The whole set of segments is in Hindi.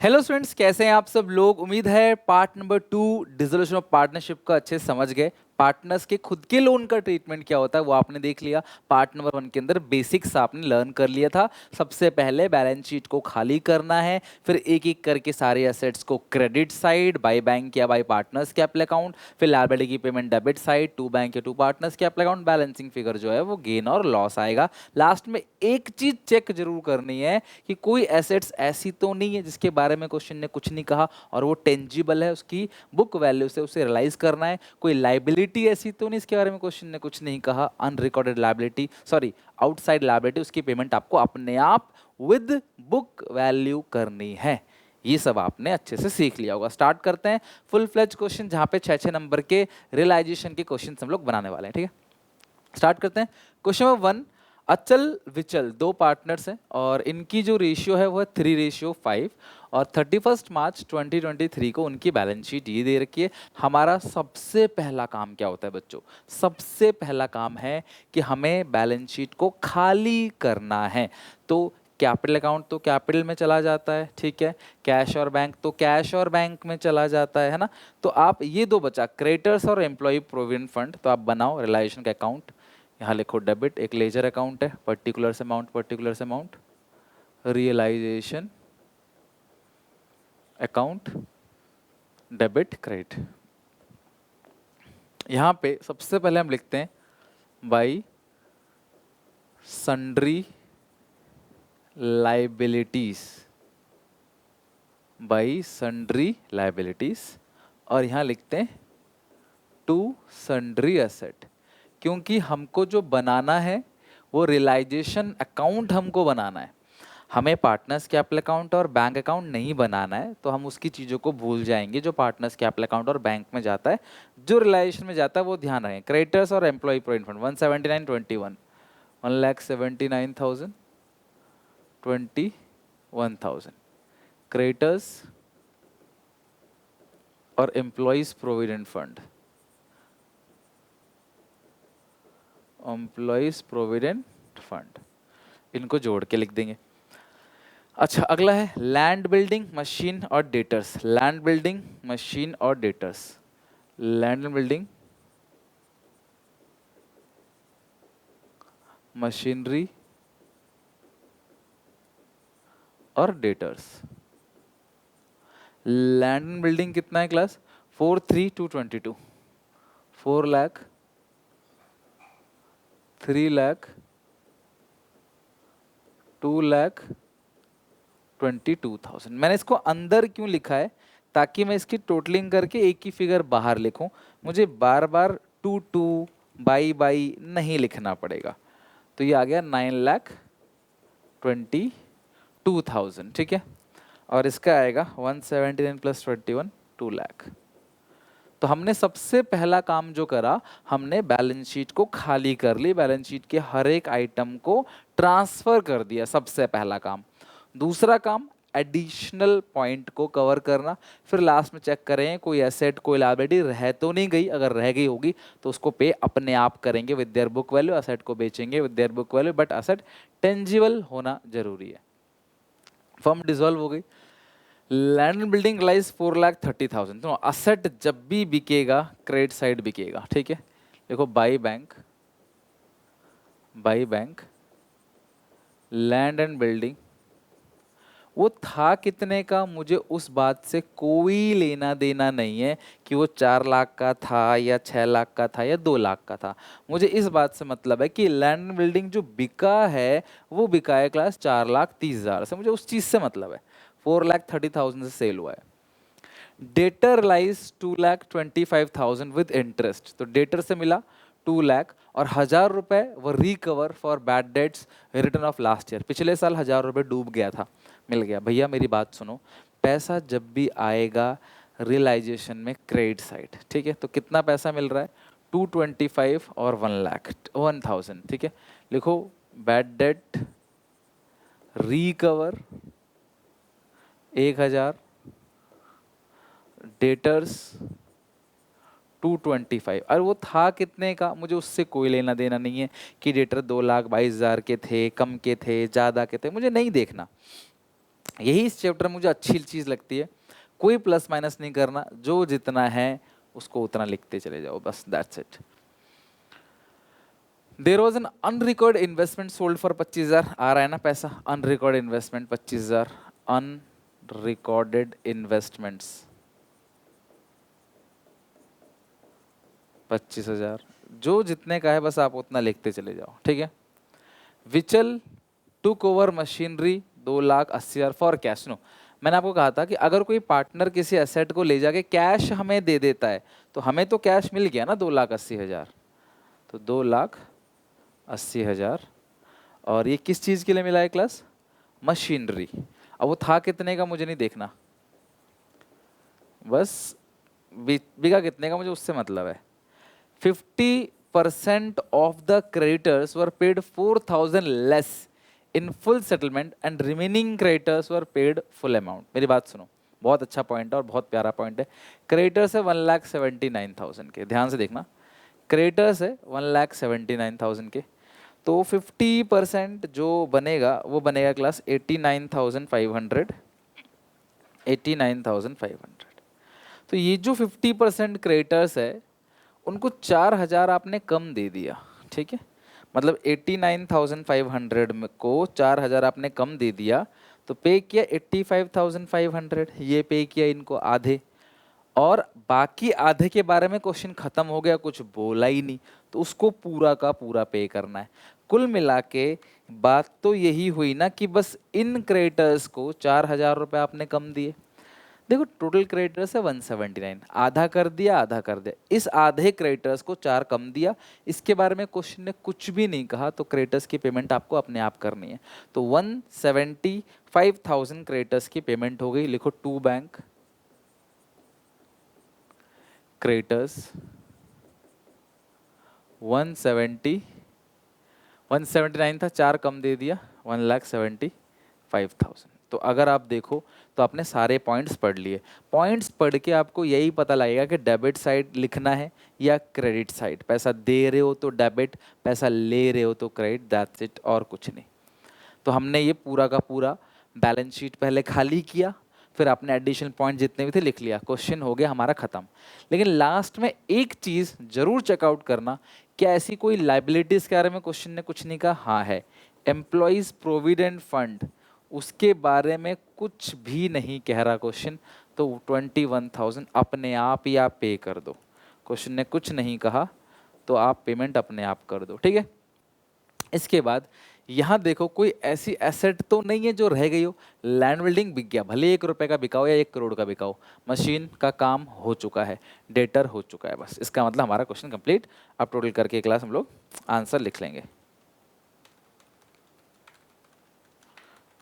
हेलो स्टूडेंट्स, कैसे हैं आप सब लोग। उम्मीद है part number 2 dissolution of partnership का अच्छे से समझ गए। पार्टनर्स के खुद के लोन का ट्रीटमेंट क्या होता है वो आपने देख लिया। पार्ट नंबर 1 के अंदर बेसिक्स आपने लर्न कर लिया था। सबसे पहले बैलेंस शीट को खाली करना है, फिर एक एक करके सारे एसेट्स को क्रेडिट साइड बाय बैंक या बाय पार्टनर्स कैपिटल अकाउंट, फिर लायबिलिटी की payment debit side to bank या to partners capital account, balancing figure जो है वो गेन और लॉस आएगा। लास्ट में एक चीज चेक जरूर करनी है कि कोई एसेट्स ऐसी तो नहीं है जिसके बारे में क्वेश्चन ने कुछ नहीं कहा और वो टेंजिबल है, उसकी बुक वैल्यू से उसे रियलाइज करना है। कोई लाइबिलिटी ऐसी तो नहीं इसके बारे में क्वेश्चन ने कुछ नहीं कहा, unrecorded liability sorry outside liability, उसकी पेमेंट आपको अपने आप विद बुक वैल्यू करनी है। ये सब आपने अच्छे से सीख लिया होगा। स्टार्ट करते हैं फुल फ्लेज क्वेश्चन, जहां पे 6 नंबर के रियलाइजेशन के क्वेश्चन हम लोग बनाने वाले हैं। ठीक है, स्टार्ट करते हैं। क्वेश्चन नंबर 1, अचल विचल दो पार्टनर्स हैं और इनकी जो रेशियो है वो है 3:5 और 31 मार्च 2023 को उनकी बैलेंस शीट ये दे रखी है। हमारा सबसे पहला काम क्या होता है बच्चों? सबसे पहला काम है कि हमें बैलेंस शीट को खाली करना है। तो कैपिटल अकाउंट तो कैपिटल में चला जाता है, ठीक है। कैश और बैंक तो कैश और बैंक में चला जाता है ना। तो आप ये दो बचा क्रेडिटर्स और एम्प्लॉय प्रोविडेंट फंड, तो आप बनाओ रिलायजेशन का अकाउंट। यहाँ लिखो डेबिट, एक लेजर अकाउंट है, particular amount realisation account debit credit. यहाँ पे सबसे पहले हम लिखते हैं by sundry liabilities, by sundry liabilities, और यहाँ लिखते हैं टू सन्ड्री एसेट, क्योंकि हमको जो बनाना है वो रियलाइजेशन अकाउंट हमको बनाना है। हमें पार्टनर्स कैपिटल अकाउंट और बैंक अकाउंट नहीं बनाना है, तो हम उसकी चीज़ों को भूल जाएंगे जो पार्टनर्स कैपिटल अकाउंट और बैंक में जाता है। जो रियलाइजेशन में जाता है वो ध्यान रखें। क्रेडिटर्स और एम्प्लॉय प्रोविडेंट फंड 17921 1,79,000 21,000, क्रेडिटर्स और employees provident fund, employees provident fund, इनको जोड़ के लिख देंगे। अच्छा, अगला है लैंड बिल्डिंग मशीन और डेटर्स। लैंड बिल्डिंग मशीन और डेटर्स, लैंड बिल्डिंग मशीनरी और डेटर्स। लैंड बिल्डिंग कितना है क्लास? 4,3,222, 4 लाख 3 लाख 2,22,000। मैंने इसको अंदर क्यों लिखा है? ताकि मैं इसकी टोटलिंग करके एक ही फिगर बाहर लिखूं, मुझे बार बार 2 बाई बाई नहीं लिखना पड़ेगा। तो ये आ गया 9,22,000, ठीक है। और इसका आएगा 179 प्लस 21 2 लाख। तो हमने सबसे पहला काम जो करा, हमने बैलेंस शीट को खाली कर ली, बैलेंस शीट के हर एक आइटम को ट्रांसफर कर दिया, सबसे पहला काम। दूसरा काम एडिशनल पॉइंट को कवर करना। फिर लास्ट में चेक करें कोई एसेट कोई लायबिलिटी रह तो नहीं गई, अगर रह गई होगी तो उसको पे अपने आप करेंगे with their book value, asset को बेचेंगे with their book value, but asset tangible होना जरूरी है। फर्म डिसॉल्व हो गई, लैंड बिल्डिंग राइज 4,30,000। तो असेट जब भी बिकेगा क्रेडिट साइड बिकेगा, ठीक है। देखो by bank land and building, वो था कितने का मुझे उस बात से कोई लेना देना नहीं है कि वो 4 लाख का था या 6 लाख का था या 2 लाख का था। मुझे इस बात से मतलब है कि लैंड बिल्डिंग जो बिका है वो बिका है क्लास 4,30,000 से, मुझे उस चीज से मतलब है। 4,30,000 से सेल हुआ है। डेटर लाइज 2,25,000 विद इंटरेस्ट, तो डेटर से मिला 2 लाख और 1,000 रुपए वो recover for bad debts return of last year. पिछले साल 1,000 रुपए डूब गया था, मिल गया। भैया मेरी बात सुनो, पैसा जब भी आएगा रियलाइजेशन में क्रेडिट साइड, ठीक है, तो कितना पैसा मिल रहा है? 225 और 1 लाख 1,000, ठीक है। लिखो बैड डेट रिकवर 1,000, डेटर्स 225। और वो था कितने का मुझे उससे कोई लेना देना नहीं है कि डेटर 2,22,000 के थे, कम के थे, ज़्यादा के थे, मुझे नहीं देखना। यही इस चैप्टर में मुझे अच्छी चीज़ लगती है, कोई प्लस माइनस नहीं करना, जो जितना है उसको उतना लिखते चले जाओ, बस that's it. There was an unrecord investment sold for 25,000, आ रहा है ना पैसा, अनरिकॉर्ड इन्वेस्टमेंट 25,000, अनरिकॉर्डेड इन्वेस्टमेंट्स 25,000, जो जितने का है बस आप उतना लिखते चले जाओ, ठीक है। Which took over machinery 2,80,000 for cash. No, मैंने आपको कहा था कि अगर कोई पार्टनर किसी एसेट को ले जाके कैश हमें दे देता है तो हमें तो कैश मिल गया ना 2,80,000, तो 2,80,000, और ये किस चीज़ के लिए मिला है क्लास? मशीनरी। अब वो था कितने का मुझे नहीं देखना, बस बिका कितने का मुझे उससे मतलब है। 50% of the creditors were paid 4,000 less in full settlement and remaining creditors were paid full amount। मेरी बात सुनो, बहुत अच्छा पॉइंट है और बहुत प्यारा पॉइंट है। क्रेडिटर्स है 1,79,000 के, ध्यान से देखना, क्रेडिटर्स है 1,79,000 के, तो 50% जो बनेगा वो बनेगा क्लास 89,500, 89,500। तो ये जो 50% क्रेडिटर्स है उनको 4,000 आपने कम दे दिया, ठीक है, मतलब 89,500 को 4,000 आपने कम दे दिया, तो पे किया 85,500, ये पे किया इनको आधे, और बाकी आधे के बारे में क्वेश्चन खत्म हो गया, कुछ बोला ही नहीं, तो उसको पूरा का पूरा पे करना है। कुल मिला के बात तो यही हुई ना कि बस इन क्रेडिटर्स को 4,000 रुपये आपने कम दिए। देखो टोटल क्रेडिटर्स है 179, आधा कर दिया आधा कर दिया, इस आधे क्रेडिटर्स को 4 कम दिया, इसके बारे में क्वेश्चन ने कुछ भी नहीं कहा, तो क्रेडिटर्स की पेमेंट आपको अपने आप करनी है। तो 175,000 क्रेडिटर्स की पेमेंट हो गई, लिखो टू बैंक क्रेडिटर्स 179 था, 4 कम दे दिया, 1,75,000। तो अगर आप देखो तो आपने सारे पॉइंट्स पढ़ लिए। पॉइंट्स पढ़ के आपको यही पता लगेगा कि डेबिट साइड लिखना है या क्रेडिट साइड। पैसा दे रहे हो तो डेबिट, पैसा ले रहे हो तो क्रेडिट, दैट्स इट, और कुछ नहीं। तो हमने ये पूरा का पूरा बैलेंस शीट पहले खाली किया, फिर आपने एडिशनल पॉइंट जितने भी थे लिख लिया, क्वेश्चन हो गया हमारा खत्म। लेकिन लास्ट में एक चीज़ जरूर चेकआउट करना, क्या ऐसी कोई लाइबिलिटीज़ के बारे में क्वेश्चन ने कुछ नहीं कहा? हाँ है, एम्प्लॉयज़ प्रोविडेंट फंड, उसके बारे में कुछ भी नहीं कह रहा क्वेश्चन, तो 21,000 अपने आप ही आप पे कर दो। क्वेश्चन ने कुछ नहीं कहा तो आप पेमेंट अपने आप कर दो, ठीक है। इसके बाद यहाँ देखो, कोई ऐसी एसेट तो नहीं है जो रह गई हो। लैंड बिल्डिंग बिक गया, भले 1 रुपए का बिकाओ या 1 करोड़ का बिकाओ, मशीन का काम हो चुका है, डेटर हो चुका है, बस इसका मतलब हमारा क्वेश्चन कंप्लीट। अब टोटल करके क्लास हम लोग आंसर लिख लेंगे,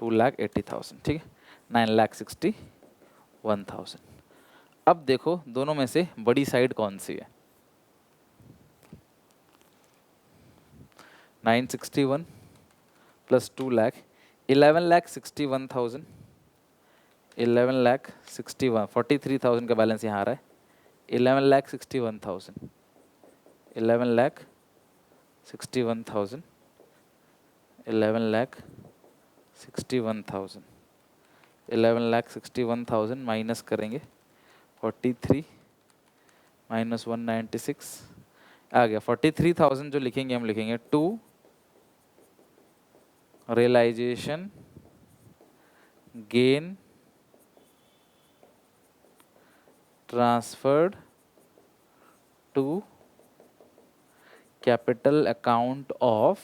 2,80,000, ठीक है, 9,61,000। अब देखो दोनों में से बड़ी साइड कौन सी है? 961 प्लस 2 लाख, 11,61,000, 11,61, 43,000 का बैलेंस यहाँ आ रहा है, 11,61,000, 11,61,000, 11,61,000, 11,61,000 माइनस करेंगे 43 माइनस 196 आ गया 43,000। जो लिखेंगे हम लिखेंगे to realisation gain transferred to capital account of,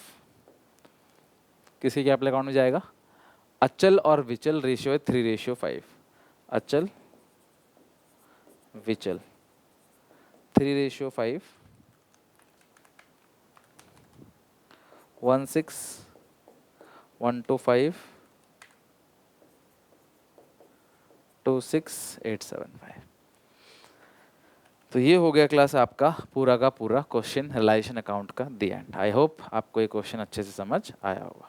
किसी कैपिटल अकाउंट में जाएगा, अचल और विचल रेशियो है 3:5, अचल विचल 3:5, 16,125, 26,875। तो ये हो गया क्लास आपका पूरा का पूरा क्वेश्चन रिलाइजेशन अकाउंट का दी एंड। आई होप आपको ये क्वेश्चन अच्छे से समझ आया होगा।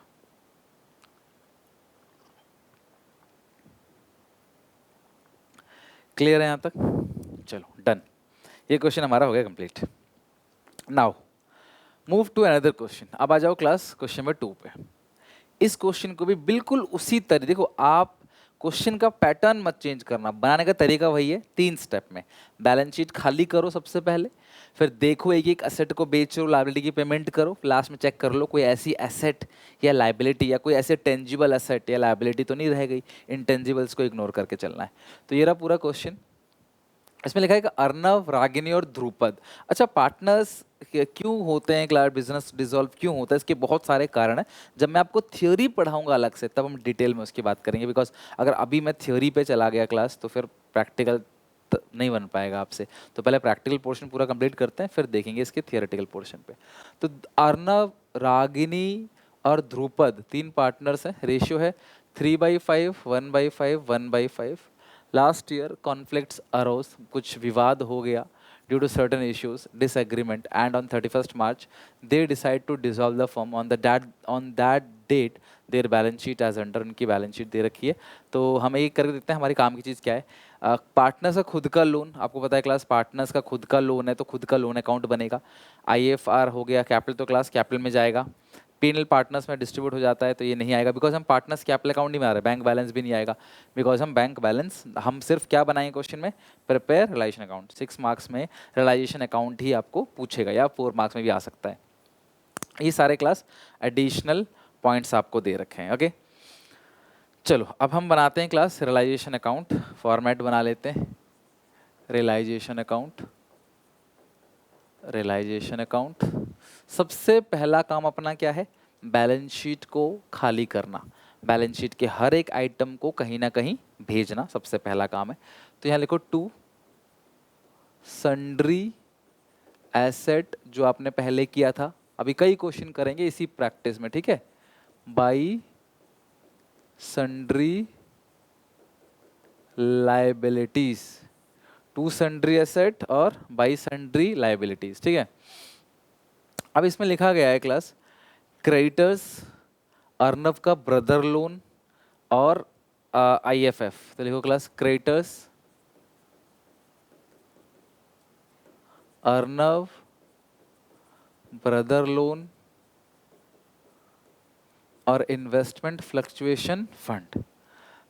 क्लियर है यहाँ तक? चलो डन, ये क्वेश्चन हमारा हो गया complete. Now move to another question. अब आ जाओ क्लास क्वेश्चन नंबर 2 पे। इस क्वेश्चन को भी बिल्कुल उसी तरह देखो, आप क्वेश्चन का पैटर्न मत चेंज करना, बनाने का तरीका वही है, 3 स्टेप में। बैलेंस शीट खाली करो सबसे पहले, फिर देखो एक एक एसेट को बेचो, लायबिलिटी की पेमेंट करो, लास्ट में चेक कर लो कोई ऐसी एसेट या लायबिलिटी या कोई ऐसे टेंजिबल एसेट या लायबिलिटी तो नहीं रह गई, इंटेंजिबल्स को इग्नोर करके चलना है। तो ये रहा पूरा क्वेश्चन। इसमें लिखा है कि अर्नव, रागिनी और ध्रुपद। अच्छा, पार्टनर्स क्यों होते हैं, क्लास बिजनेस डिसॉल्व क्यों होता है, इसके बहुत सारे कारण हैं। जब मैं आपको थ्योरी पढ़ाऊंगा अलग से तब हम डिटेल में उसकी बात करेंगे, बिकॉज अगर अभी मैं थ्योरी पे चला गया क्लास तो फिर प्रैक्टिकल नहीं बन पाएगा आपसे। तो पहले प्रैक्टिकल पोर्शन पूरा कंप्लीट करते हैं, फिर देखेंगे इसके थियोरेटिकल पोर्शन पे। तो अर्नव, रागिनी और ध्रुपद 3 पार्टनर्स हैं। रेशियो है 3/5, 1/5, 1/5। लास्ट ईयर कॉन्फ्लिक्ट्स अरोज, कुछ विवाद हो गया due to certain issues, disagreement, and on 31st March they decide to dissolve the firm. On that date their balance sheet as under, उनकी बैलेंस शीट दे रखी है। तो हम एक करके देखते हैं हमारी काम की चीज़ क्या है। पार्टनर्स का खुद का लोन, आपको पता है क्लास, पार्टनर्स का खुद का लोन है तो खुद का लोन अकाउंट बनेगा। IFR हो गया कैपिटल, तो क्लास कैपिटल में जाएगा। पीनल पार्टनर्स में डिस्ट्रीब्यूट हो जाता है तो ये नहीं आएगा, बिकॉज हम पार्टनर्स कैपिटल अकाउंट नहीं में आ रहे, बैंक बैलेंस भी नहीं आएगा, बिकॉज हम बैंक बैलेंस, हम सिर्फ क्या बनाएंगे क्वेश्चन में, प्रिपेयर रिलाइजेशन अकाउंट। 6 मार्क्स में रिलाइजेशन अकाउंट ही आपको पूछेगा, या 4 मार्क्स में भी आ सकता है। ये सारे क्लास एडिशनल पॉइंट्स आपको दे रखे हैं। ओके, चलो अब हम बनाते हैं क्लास रियलाइजेशन अकाउंट। फॉर्मेट बना लेते हैं, रियलाइजेशन अकाउंट। रियलाइजेशन अकाउंट, सबसे पहला काम अपना क्या है, बैलेंस शीट को खाली करना, बैलेंस शीट के हर एक आइटम को कहीं ना कहीं भेजना, सबसे पहला काम है। तो यहाँ लिखो टू सन्ड्री एसेट, जो आपने पहले किया था, अभी कई क्वेश्चन करेंगे इसी प्रैक्टिस में, ठीक है। By sundry liabilities, to sundry asset और बाई सन्ड्री लाइबिलिटीज, ठीक है। अब इसमें लिखा गया है क्लास, क्रेडिटर्स, अर्नव का ब्रदर लोन और IFF। तो लिखो class creditors, Arnav brother loan और इन्वेस्टमेंट फ्लक्चुएशन फंड।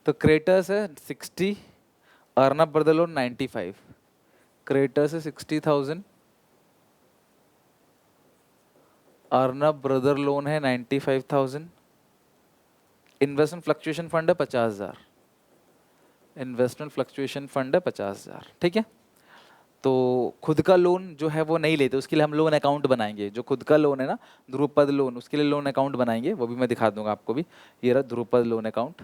तो क्रेडिटर्स है 60, अर्नव ब्रदर लोन 95। क्रेडिटर्स है 60,000, अर्नव ब्रदर लोन है 95,000, इन्वेस्टमेंट फ्लक्चुएशन फंड है 50,000, इन्वेस्टमेंट फ्लक्चुएशन फंड है 50,000, ठीक है। तो खुद का लोन जो है वो नहीं लेते, उसके लिए हम लोन अकाउंट बनाएंगे। जो खुद का लोन है ना, ध्रुपद लोन, उसके लिए लोन अकाउंट बनाएंगे, वो भी मैं दिखा दूंगा आपको भी। ये रहा Dhrupad loan account,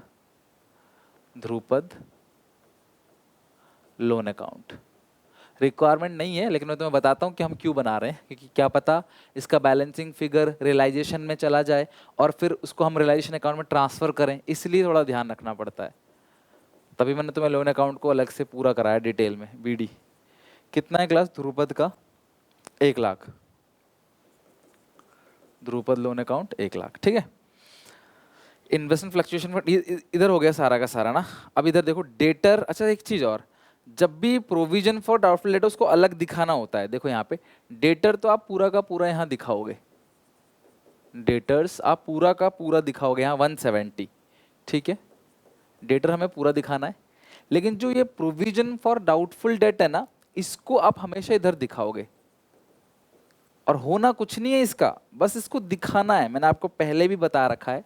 Dhrupad loan account. Requirement नहीं है, लेकिन मैं तुम्हें बताता हूँ कि हम क्यों बना रहे हैं, क्योंकि क्या पता इसका बैलेंसिंग फिगर रियलाइजेशन में चला जाए और फिर उसको हम रियलाइजेशन अकाउंट में ट्रांसफर करें, इसलिए थोड़ा ध्यान रखना पड़ता है। तभी मैंने तुम्हें लोन अकाउंट को अलग से पूरा कराया डिटेल में। BD कितना है क्लास ध्रुपद का, 1 लाख, ध्रुपद लोन अकाउंट 1 लाख, ठीक है। इन्वेस्टमेंट फ्लक्चुएशन फंड इधर हो गया सारा का सारा ना। अब इधर देखो डेटर, अच्छा एक चीज और, जब भी प्रोविजन फॉर डाउटफुल डेटर उसको अलग दिखाना होता है। देखो यहाँ पे डेटर तो आप पूरा का पूरा यहाँ दिखाओगे, डेटर्स आप पूरा का पूरा दिखाओगे यहाँ 170, ठीक है। डेटर हमें पूरा दिखाना है, लेकिन जो ये प्रोविजन फॉर डाउटफुल डेट है ना, इसको आप हमेशा इधर दिखाओगे, और होना कुछ नहीं है इसका, बस इसको दिखाना है। मैंने आपको पहले भी बता रखा है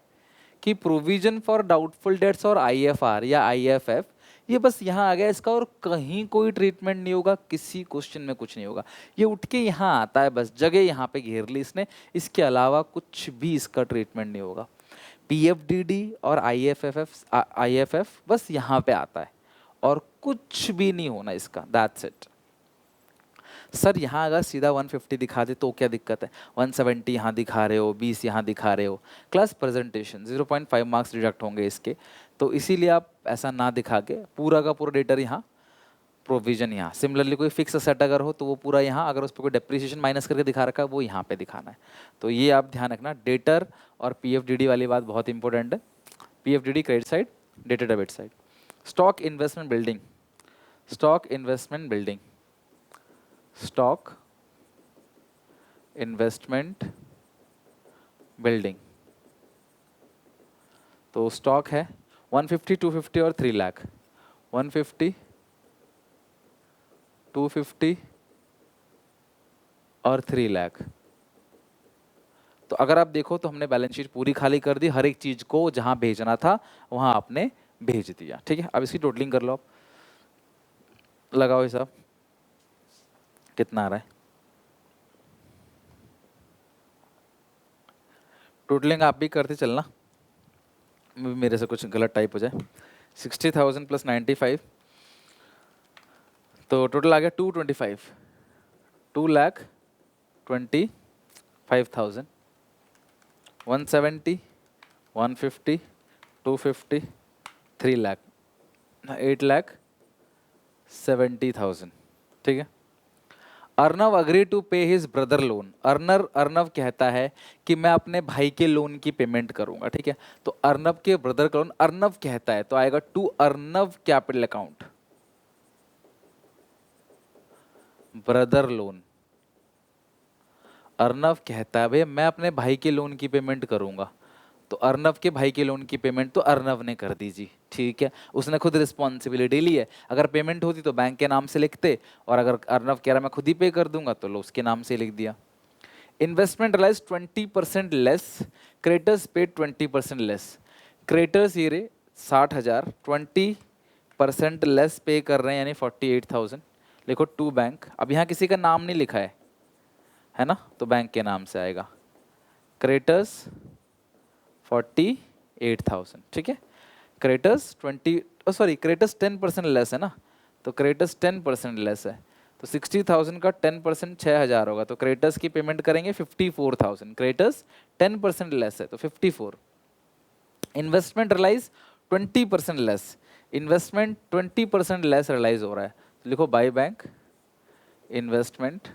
कि प्रोविजन फॉर डाउटफुल डेट्स और IFR या IFF, ये बस यहाँ आ गया इसका, और कहीं कोई ट्रीटमेंट नहीं होगा, किसी क्वेश्चन में कुछ नहीं होगा, ये उठ के यहाँ आता है, बस जगह यहाँ पे घेर ली इसने, इसके अलावा कुछ भी इसका ट्रीटमेंट नहीं होगा। PFDD और IFF बस यहाँ पे आता है, और कुछ भी नहीं होना इसका, दैट्स इट। सर यहाँ अगर सीधा 150 दिखा दे तो क्या दिक्कत है, 170 यहाँ दिखा रहे हो, 20 यहाँ दिखा रहे हो, क्लास प्रेजेंटेशन 0.5 मार्क्स डिडक्ट होंगे इसके, तो इसीलिए आप ऐसा ना दिखा के पूरा का पूरा डेटर यहाँ, प्रोविजन यहाँ। सिमिलरली कोई फिक्स असेट अगर हो तो वो पूरा यहाँ, अगर उस पर कोई डेप्रिसिएशन माइनस करके दिखा रखा है वो यहाँ पे दिखाना है। तो ये आप ध्यान रखना, डेटर और PFDD वाली बात बहुत इंपॉर्टेंट है। PFDD credit side, debtor debit side. Stock investment building, stock investment building, stock investment building. तो स्टॉक है, 150, 250 और 3 लाख, 150, 250 और 3 लाख। तो अगर आप देखो तो हमने बैलेंस शीट पूरी खाली कर दी, हर एक चीज को जहां भेजना था वहां आपने भेज दिया। ठीक है, अब इसकी टोटलिंग कर लो, आप लगाओ हिसाब कितना आ रहा है। टोटलिंग आप भी करते चलना, मेरे से कुछ गलत टाइप हो जाए। 60,000 प्लस 95, तो टोटल आ गया 225, 2,25,000, 170, 150, 250, 3 लाख, 8,70,000। ठीक है। अर्नव अग्री टू पे हिज ब्रदर लोन। अर्नव कहता है कि मैं अपने भाई के लोन की पेमेंट करूंगा। ठीक है, तो अर्नव के ब्रदर का लोन अर्नव कहता है, तो आएगा to Arnav capital account brother loan. Arnav कहता है भैया मैं अपने भाई के लोन की पेमेंट करूंगा, तो अर्नव के भाई के लोन की पेमेंट तो अर्नव ने कर दी जी। ठीक है, उसने खुद रिस्पॉन्सिबिलिटी ली है। अगर पेमेंट होती तो बैंक के नाम से लिखते, और अगर अर्नव कह रहा मैं खुद ही पे कर दूंगा तो लो उसके नाम से लिख दिया। Investment realise 20% less, creditors paid 20% less. Creditors ये रे 60,000, 20% लेस पे कर रहे हैं यानी 48,000। लिखो टू बैंक। अब यहाँ किसी का नाम नहीं लिखा है ना, तो बैंक के नाम से आएगा। क्रेडिटर्स 48,000। ठीक है, क्रेडिटर्स 10% लेस है ना, तो क्रेडिटर्स 10% लेस है, तो 60,000 का 10% 6,000 होगा, तो क्रेडिटर्स की पेमेंट करेंगे 54,000। क्रेडिटर्स 10% लेस है तो 54। Investment realise 20% less, investment 20% less realise हो रहा है, तो लिखो बाय बैंक इन्वेस्टमेंट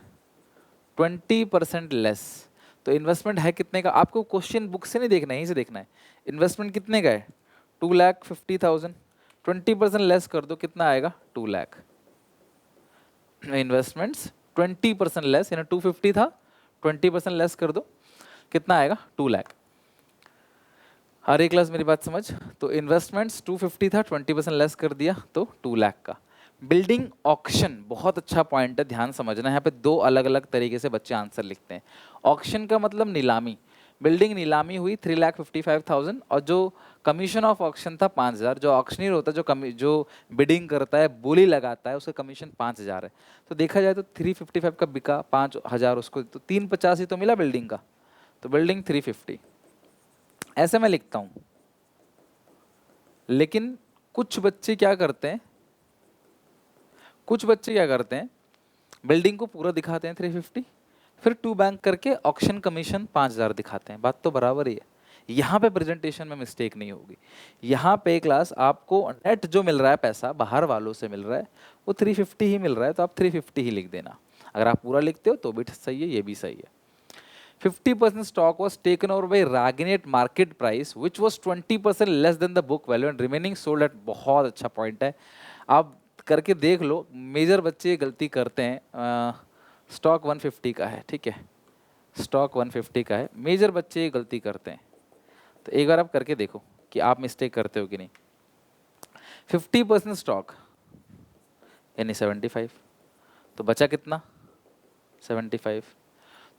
20% लेस। तो इन्वेस्टमेंट है कितने का, आपको क्वेश्चन बुक से नहीं देखना है, यहीं से देखना है। इन्वेस्टमेंट कितने का है 2,50,000, 20% लेस कर दो कितना आएगा 2 लाख। इन्वेस्टमेंट्स 20% लेस, यानी 250 था, 20% लेस कर दो कितना आएगा 2 लाख। आ रही क्लास मेरी बात समझ। तो इन्वेस्टमेंट्स 250 था, 20% लेस कर दिया तो 2 लाख का। बिल्डिंग ऑक्शन बहुत अच्छा पॉइंट है, ध्यान समझना। यहाँ पे दो अलग अलग तरीके से बच्चे आंसर लिखते हैं। ऑक्शन का मतलब नीलामी। बिल्डिंग नीलामी हुई 3,55,000 और जो कमीशन ऑफ ऑक्शन था 5,000। जो ऑक्शनियर होता है, जो बिडिंग करता है, बोली लगाता है, उसका कमीशन 5,000 है। तो देखा जाए तो 355 का बिका 5,000 उसको, तो 350 ही तो मिला बिल्डिंग का, तो बिल्डिंग 350 ऐसे मैं लिखता हूं। लेकिन कुछ बच्चे क्या करते हैं, बिल्डिंग को पूरा दिखाते हैं 350, फिर टू बैंक करके ऑक्शन कमीशन 5,000 दिखाते हैं। बात तो बराबर ही है। यहाँ पे प्रेजेंटेशन में मिस्टेक नहीं होगी। यहाँ पे क्लास आपको नेट जो मिल रहा है पैसा बाहर वालों से मिल रहा है वो 350 ही मिल रहा है, तो आप 350 ही लिख देना। अगर आप पूरा लिखते हो तो भी सही है, ये भी सही है। 50% stock was taken over by Ragini at market price, which was 20% less than the book value and remaining sold at। बहुत अच्छा पॉइंट है, आप करके देख लो। मेजर बच्चे गलती करते हैं। स्टॉक 150 का है, ठीक है, स्टॉक 150 का है, मेजर बच्चे ये गलती करते हैं। तो एक बार आप करके देखो कि आप मिस्टेक करते हो कि नहीं। 50% स्टॉक यानी 75, तो बचा कितना 75।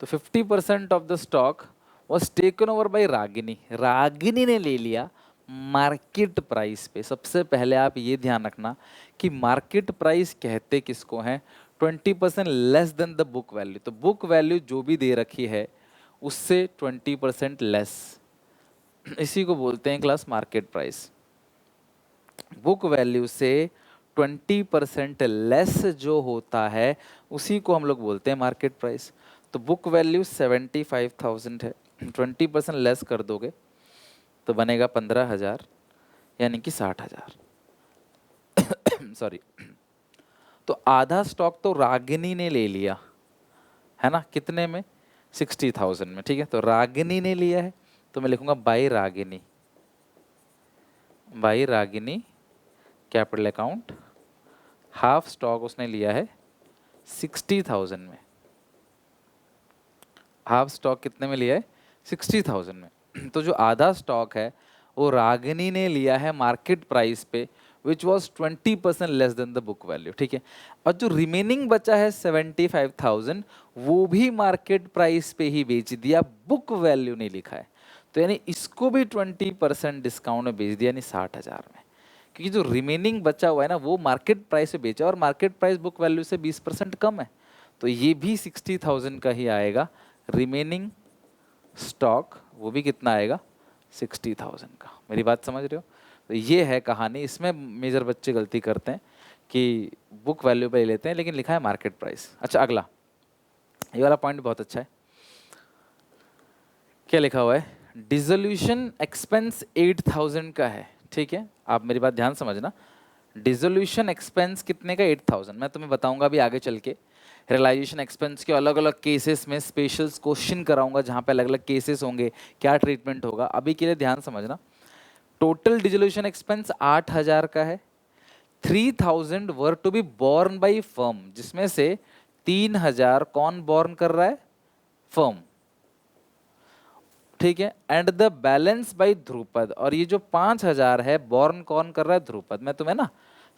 तो 50% of the stock was taken over by Ragini. Ragini ने ले लिया मार्केट प्राइस पे। सबसे पहले आप ये ध्यान रखना कि मार्केट प्राइस कहते किसको हैं, 20% less than the book value. तो बुक वैल्यू जो भी दे रखी है उससे 20% लेस, इसी को बोलते हैं class market price. Book value से 20% लेस जो होता है उसी को हम लोग बोलते हैं मार्केट प्राइस। तो बुक वैल्यू 75,000 है, 20% लेस कर दोगे तो बनेगा 15,000 यानी कि 60,000। सॉरी, तो आधा स्टॉक तो रागिनी ने ले लिया है ना, कितने में 60,000 में। ठीक है, तो रागिनी ने लिया है, तो मैं लिखूंगा by Ragini, by Ragini capital account. Half stock उसने लिया है 60,000 में। हाफ स्टॉक कितने में लिया है 60,000 में। तो जो आधा स्टॉक है वो रागिनी ने लिया है मार्केट प्राइस पे which was 20% less than the book value, ठीक है। और जो रिमेनिंग बचा है 75,000 वो भी मार्केट प्राइस पे ही बेच दिया, बुक वैल्यू नहीं लिखा है। तो यानी इसको भी 20% डिस्काउंट में बेच दिया, यानी 60,000 में। क्योंकि जो रिमेनिंग बचा हुआ है ना वो मार्केट प्राइस से बेचा, और मार्केट प्राइस बुक वैल्यू से 20% कम है, तो ये भी 60,000 का ही आएगा। रिमेनिंग स्टॉक वो भी कितना आएगा, 60,000 का। मेरी बात समझ रहे हो? तो ये है कहानी। इसमें मेजर बच्चे गलती करते हैं कि बुक वैल्यू पे ले लेते हैं लेकिन लिखा है मार्केट प्राइस। अच्छा अगला, ये वाला पॉइंट बहुत अच्छा है। क्या लिखा हुआ है, डिसोल्यूशन एक्सपेंस 8,000 का है, ठीक है। आप मेरी बात ध्यान समझना, डिसोल्यूशन एक्सपेंस कितने का, 8,000। मैं तुम्हें बताऊंगा अभी आगे चल के रियलाइजेशन एक्सपेंस के अलग अलग केसेस में स्पेशल क्वेश्चन कराऊंगा जहां पे अलग अलग केसेस होंगे, क्या ट्रीटमेंट होगा। अभी के लिए ध्यान समझना, टोटल डिसोल्यूशन एक्सपेंस 8,000 का है। 3,000 were to be borne by firm, जिसमें से 3,000 कौन बोर्न कर रहा है, फर्म, ठीक है। And the balance by Dhrupad, और ये जो 5,000 है बोर्न कौन कर रहा है, ध्रुपद। मैं तुम्हें ना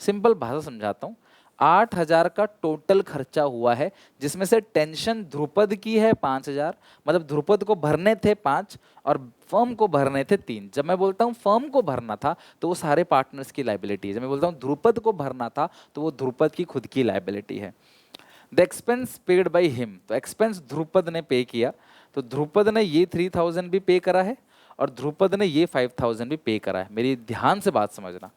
सिंपल भाषा समझाता हूँ। 8,000 का टोटल खर्चा हुआ है, जिसमें से टेंशन ध्रुपद की है 5,000, मतलब ध्रुपद को भरने थे 5 और फर्म को भरने थे 3। जब मैं बोलता हूँ फर्म को भरना था तो वो सारे पार्टनर्स की लाइबिलिटी है, जब मैं बोलता हूँ ध्रुपद को भरना था तो वो ध्रुपद की खुद की लाइबिलिटी है। The expense paid by him, तो एक्सपेंस ध्रुपद ने पे किया, तो ध्रुपद ने ये 3,000 भी पे करा है और ध्रुपद ने ये 5,000 भी पे करा है। मेरी ध्यान से बात समझना,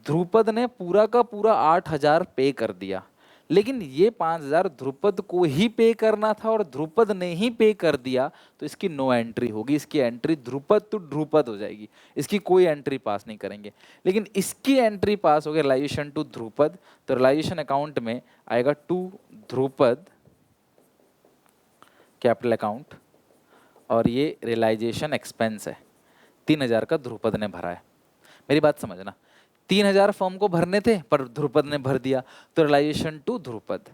ध्रुपद ने पूरा का पूरा 8,000 पे कर दिया, लेकिन ये 5,000 ध्रुपद को ही पे करना था और ध्रुपद ने ही पे कर दिया, तो इसकी नो एंट्री होगी। इसकी एंट्री ध्रुपद टू ध्रुपद हो जाएगी, इसकी कोई एंट्री पास नहीं करेंगे। लेकिन इसकी एंट्री पास हो गई रियलाइजेशन टू ध्रुपद, तो रियलाइजेशन अकाउंट में आएगा टू ध्रुपद कैपिटल अकाउंट, और ये रियलाइजेशन एक्सपेंस है 3,000 का ध्रुपद ने भरा है। मेरी बात समझना, 3,000 फर्म को भरने थे पर ध्रुपद ने भर दिया, तो रियलाइजेशन टू ध्रुपद।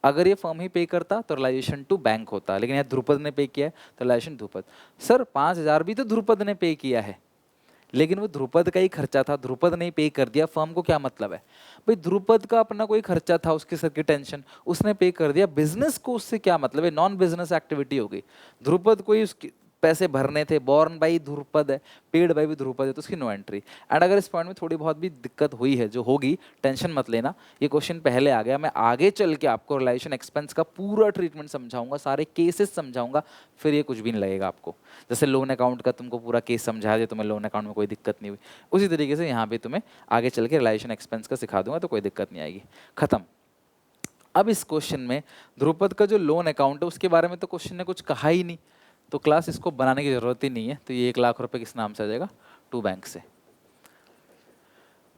अगर ये फर्म ही पे करता तो रियलाइजेशन टू बैंक होता, लेकिन यहाँ ध्रुपद ने पे किया है तो रियलाइजेशन ध्रुपद। सर 5,000 भी तो ध्रुपद ने पे किया है, लेकिन वो ध्रुपद का ही खर्चा था, ध्रुपद ने पे कर दिया, फर्म को क्या मतलब है भाई, ध्रुपद का अपना कोई खर्चा था, उसके सर की टेंशन, उसने पे कर दिया, बिजनेस को उससे क्या मतलब है, नॉन बिजनेस एक्टिविटी हो गई। ध्रुपद को ही उसके पैसे भरने थे, बॉर्न बाई ध्रुपद है, पेड बाई भी ध्रुपद है, तो उसकी नो एंट्री। एंड अगर इस पॉइंट में थोड़ी बहुत भी दिक्कत हुई है, जो होगी टेंशन मत लेना, ये क्वेश्चन पहले आ गया, मैं आगे चल के आपको रियलाइजेशन एक्सपेंस का पूरा ट्रीटमेंट समझाऊंगा, सारे केसेस समझाऊंगा, फिर ये कुछ भी नहीं लगेगा आपको। जैसे लोन अकाउंट का तुमको पूरा केस समझा दिया, तुम्हें लोन अकाउंट में कोई दिक्कत नहीं हुई, उसी तरीके से यहाँ पे तुम्हें आगे चल के रियलाइजेशन एक्सपेंस का सिखा दूंगा, तो कोई दिक्कत नहीं आएगी। खत्म। अब इस क्वेश्चन में ध्रुपद का जो लोन अकाउंट है उसके बारे में तो क्वेश्चन ने कुछ कहा ही नहीं, तो क्लास इसको बनाने की जरूरत ही नहीं है। तो ये 1,00,000 रुपए किस नाम से आ जाएगा, टू बैंक से,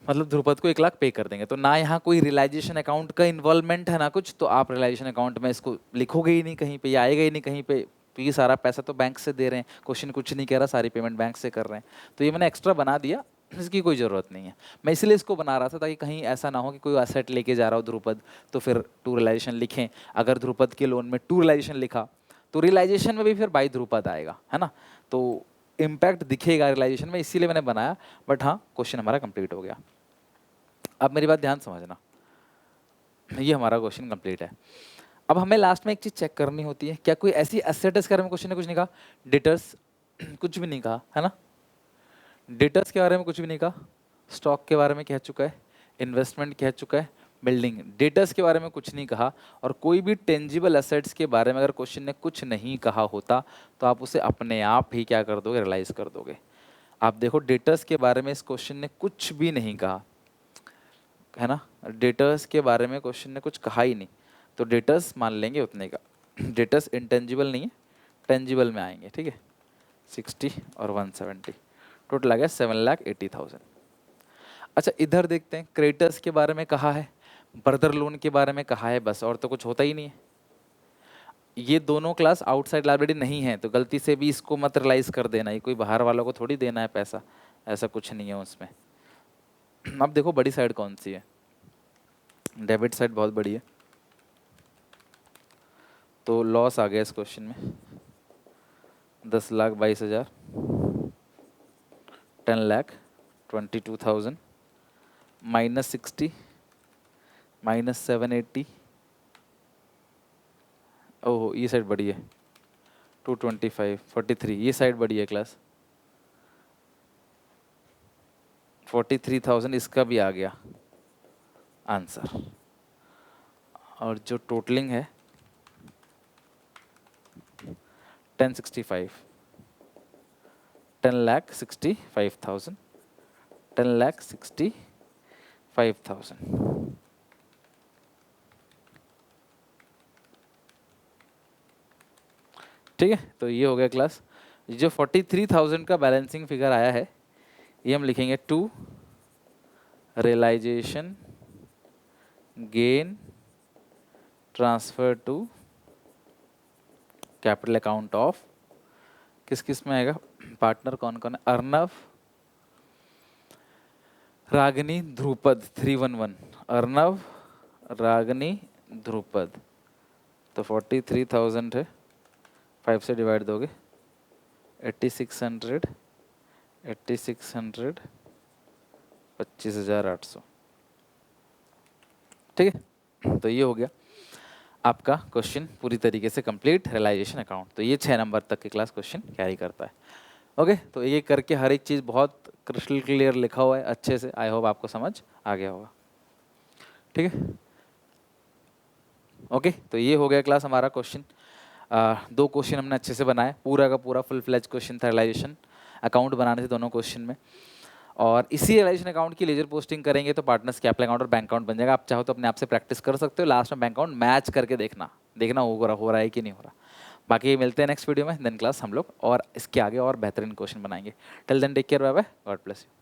मतलब ध्रुपद को 1,00,000 पे कर देंगे। तो ना यहाँ कोई रियलाइजेशन अकाउंट का इन्वॉल्वमेंट है ना कुछ, तो आप रियलाइजेशन अकाउंट में इसको लिखोगे ही नहीं कहीं पे, या आएगा ही नहीं कहीं पे, क्योंकि सारा पैसा तो बैंक से दे रहे हैं, क्वेश्चन कुछ नहीं कह रहा, सारी पेमेंट बैंक से कर रहे हैं। तो ये मैंने एक्स्ट्रा बना दिया, इसकी कोई ज़रूरत नहीं है। मैं इसलिए इसको बना रहा था ताकि कहीं ऐसा ना हो कि कोई असेट लेके जा रहा हो ध्रुपद, तो फिर टू रियलाइजेशन लिखें। अगर ध्रुपद के लोन में टू रियलाइजेशन लिखा तो रियलाइजेशन में भी फिर बाई ध्रुपद आएगा, है ना, तो इम्पैक्ट दिखेगा रियलाइजेशन में, इसीलिए मैंने बनाया। बट हाँ, क्वेश्चन हमारा कंप्लीट हो गया। अब मेरी बात ध्यान समझना, ये हमारा क्वेश्चन कंप्लीट है। अब हमें लास्ट में एक चीज चेक करनी होती है, क्या कोई ऐसी एसेट है इसके बारे में क्वेश्चन ने कुछ नहीं कहा, डेटर्स कुछ भी नहीं कहा, है ना, डेटर्स के बारे में कुछ भी नहीं कहा, स्टॉक के बारे में कह चुका है, इन्वेस्टमेंट कह चुका है, बिल्डिंग, डेटर्स के बारे में कुछ नहीं कहा। और कोई भी टेंजिबल एसेट्स के बारे में अगर क्वेश्चन ने कुछ नहीं कहा होता तो आप उसे अपने आप ही क्या कर दोगे, रियलाइज कर दोगे। आप देखो डेटर्स के बारे में इस क्वेश्चन ने कुछ भी नहीं कहा, है ना, डेटर्स के बारे में क्वेश्चन ने कुछ कहा ही नहीं, तो डेटर्स मान लेंगे उतने का। डेटर्स इंटेंजिबल नहीं है, टेंजिबल में आएंगे, ठीक है। 60 और 170, टोटल आ गया 7,80,000। अच्छा इधर देखते हैं, क्रेडिटर्स के बारे में कहा है, ब्रदर लोन के बारे में कहा है, बस, और तो कुछ होता ही नहीं है। ये दोनों क्लास आउटसाइड लायबिलिटी नहीं है, तो गलती से भी इसको मत रियलाइज कर देना, ये कोई बाहर वालों को थोड़ी देना है पैसा, ऐसा कुछ नहीं है उसमें। अब देखो बड़ी साइड कौन सी है, डेबिट साइड बहुत बड़ी है, तो लॉस आ गया इस क्वेश्चन में 10,22,000, 10,22,000 माइनस 60 माइनस 780, ओह ये साइड बड़ी है, 225 43, ये साइड बड़ी है क्लास, 43,000 इसका भी आ गया आंसर। और जो टोटलिंग है 1065, 10,65,000, 10,65,000। ठीक है, तो ये हो गया क्लास। जो 43,000 का बैलेंसिंग फिगर आया है ये हम लिखेंगे to realisation gain transfer to capital account of, किस किस में आएगा, पार्टनर कौन कौन है, अर्नव, रागनी, ध्रुपद, 311, अर्नव, रागनी, ध्रुपद। तो 43,000 है, 5 से डिवाइड दोगे 8600, 8600, 25,800। ठीक है, तो ये हो गया आपका क्वेश्चन पूरी तरीके से कंप्लीट रियलाइजेशन अकाउंट। तो ये 6 नंबर तक के क्लास क्वेश्चन कैरी करता है। ओके, तो ये करके हर एक चीज़ बहुत क्रिस्टल क्लियर लिखा हुआ है अच्छे से, आई होप आपको समझ आ गया होगा। ठीक है, ओके, तो ये हो गया क्लास हमारा क्वेश्चन। 2 क्वेश्चन हमने अच्छे से बनाए, पूरा का पूरा फुल फ्लेज क्वेश्चन था रियलाइजेशन अकाउंट बनाने थे दोनों क्वेश्चन में। और इसी रियलाइजेशन अकाउंट की लेजर पोस्टिंग करेंगे तो पार्टनर्स कैपिटल अकाउंट और बैंक अकाउंट बन जाएगा। आप चाहो तो अपने आप से प्रैक्टिस कर सकते हो, लास्ट में बैंक अकाउंट मैच करके देखना हो रहा है कि नहीं हो रहा। बाकी मिलते हैं नेक्स्ट वीडियो में, देन क्लास हम लोग और इसके आगे और बेहतरीन क्वेश्चन बनाएंगे। Till then take care, bye bye, God bless you.